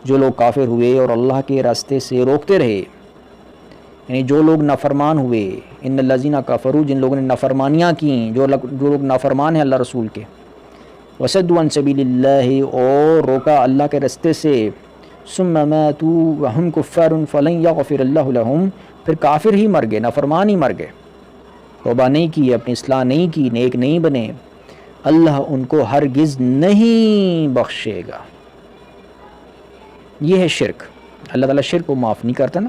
جو لوگ کافر ہوئے اور اللہ کے راستے سے روکتے رہے، یعنی جو لوگ نافرمان ہوئے، ان الذین کفروا، جن لوگوں نے نافرمانیاں کیں، جو لوگ نافرمان ہیں اللہ رسول کے، وصدوا عن سبیل اللہ، اور روکا اللہ کے راستے سے، ثم ماتوا وهم کفار فلن یغفر اللہ لهم، پھر کافر ہی مر گئے، نافرمان ہی مر گئے، توبہ نہیں کی، اپنی اصلاح نہیں کی، نیک نہیں بنے، اللہ ان کو ہرگز نہیں بخشے گا۔ یہ ہے شرک۔ اللہ تعالیٰ شرک کو معاف نہیں کرتا نا۔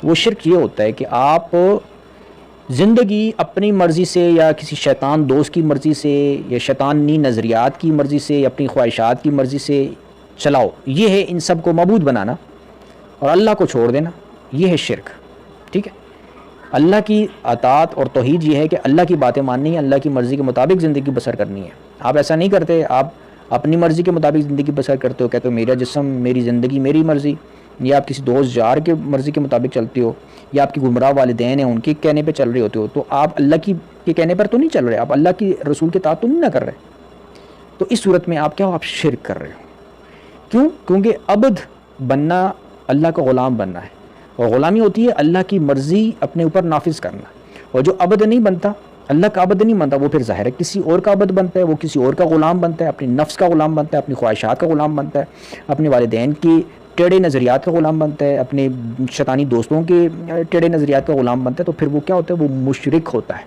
وہ شرک یہ ہوتا ہے کہ آپ زندگی اپنی مرضی سے یا کسی شیطان دوست کی مرضی سے یا شیطانی نظریات کی مرضی سے یا اپنی خواہشات کی مرضی سے چلاؤ، یہ ہے ان سب کو معبود بنانا اور اللہ کو چھوڑ دینا، یہ ہے شرک۔ ٹھیک ہے، اللہ کی اطاعت اور توحید یہ ہے کہ اللہ کی باتیں ماننی ہے، اللہ کی مرضی کے مطابق زندگی بسر کرنی ہے۔ آپ ایسا نہیں کرتے، آپ اپنی مرضی کے مطابق زندگی بسر کرتے ہو، کہتے ہو میرا جسم، میری زندگی، میری مرضی، یا آپ کسی دوست یار کے مرضی کے مطابق چلتے ہو، یا آپ کی گمراہ والدین ہیں ان کے کہنے پہ چل رہے ہوتے ہو، تو آپ اللہ کے کہنے پر تو نہیں چل رہے، آپ اللہ کی رسول کے اطاعت تو نہیں نہ کر رہے۔ تو اس صورت میں آپ کیا ہو؟ آپ شرک کر رہے ہو۔ کیوں؟ کیونکہ عبد بننا اللہ کا غلام بننا ہے، اور غلامی ہوتی ہے اللہ کی مرضی اپنے اوپر نافذ کرنا، اور جو عبد نہیں بنتا، اللہ کا عبد نہیں بنتا، وہ پھر ظاہر ہے کسی اور کا عبد بنتا ہے، وہ کسی اور کا غلام بنتا ہے، اپنی نفس کا غلام بنتا ہے، اپنی خواہشات کا غلام بنتا ہے، اپنے والدین کی ٹیڑھے نظریات کا غلام بنتا ہے، اپنے شیطانی دوستوں کے ٹیڑھے نظریات کا غلام بنتا ہے، تو پھر وہ کیا ہوتا ہے؟ وہ مشرک ہوتا ہے۔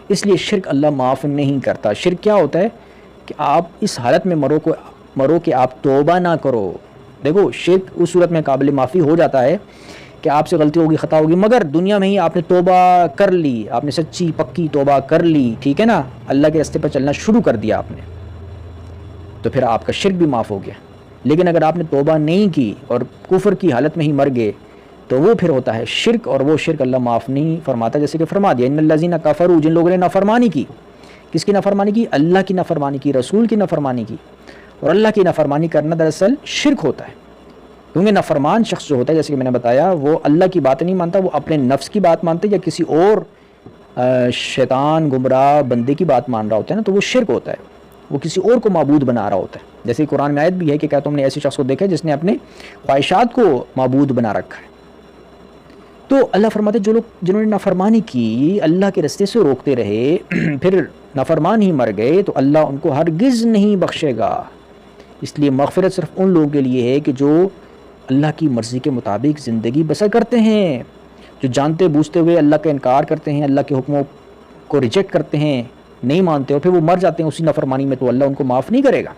اس لیے شرک اللہ معاف نہیں کرتا۔ شرک کیا ہوتا ہے کہ آپ اس حالت میں مرو کہ آپ توبہ نہ کرو۔ دیکھو، شرک اس صورت میں قابل معافی ہو جاتا ہے کہ آپ سے غلطی ہوگی، خطا ہوگی، مگر دنیا میں ہی آپ نے توبہ کر لی، آپ نے سچی پکی توبہ کر لی، ٹھیک ہے نا، اللہ کے راستے پر چلنا شروع کر دیا آپ نے، تو پھر آپ کا شرک بھی معاف ہو گیا۔ لیکن اگر آپ نے توبہ نہیں کی اور کفر کی حالت میں ہی مر گئے تو وہ پھر ہوتا ہے شرک، اور وہ شرک اللہ معاف نہیں فرماتا، جیسے کہ فرما دیا ان الذین کفروا، جن لوگوں نے نافرمانی کی۔ کس کی نافرمانی کی؟ اللہ کی نافرمانی کی، رسول کی نافرمانی کی۔ اور اللہ کی نافرمانی کرنا دراصل شرک ہوتا ہے، کیونکہ نافرمان شخص جو ہوتا ہے، جیسے کہ میں نے بتایا، وہ اللہ کی بات نہیں مانتا، وہ اپنے نفس کی بات مانتا ہے یا کسی اور شیطان گمراہ بندے کی بات مان رہا ہوتا ہے نا، تو وہ شرک ہوتا ہے، وہ کسی اور کو معبود بنا رہا ہوتا ہے۔ جیسے قرآن میں آیت بھی ہے کہ کیا تم نے ایسے شخص کو دیکھا جس نے اپنے خواہشات کو معبود بنا رکھا ہے؟ تو اللہ فرماتے ہیں جو لوگ جنہوں نے نافرمانی کی، اللہ کے راستے سے روکتے رہے، پھر نافرمان ہی مر گئے، تو اللہ ان کو ہرگز نہیں بخشے گا۔ اس لیے مغفرت صرف ان لوگوں کے لیے ہے کہ جو اللہ کی مرضی کے مطابق زندگی بسر کرتے ہیں، جو جانتے بوجھتے ہوئے اللہ کا انکار کرتے ہیں، اللہ کے حکموں کو ریجیکٹ کرتے ہیں، نہیں مانتے، اور پھر وہ مر جاتے ہیں اسی نافرمانی میں، تو اللہ ان کو معاف نہیں کرے گا۔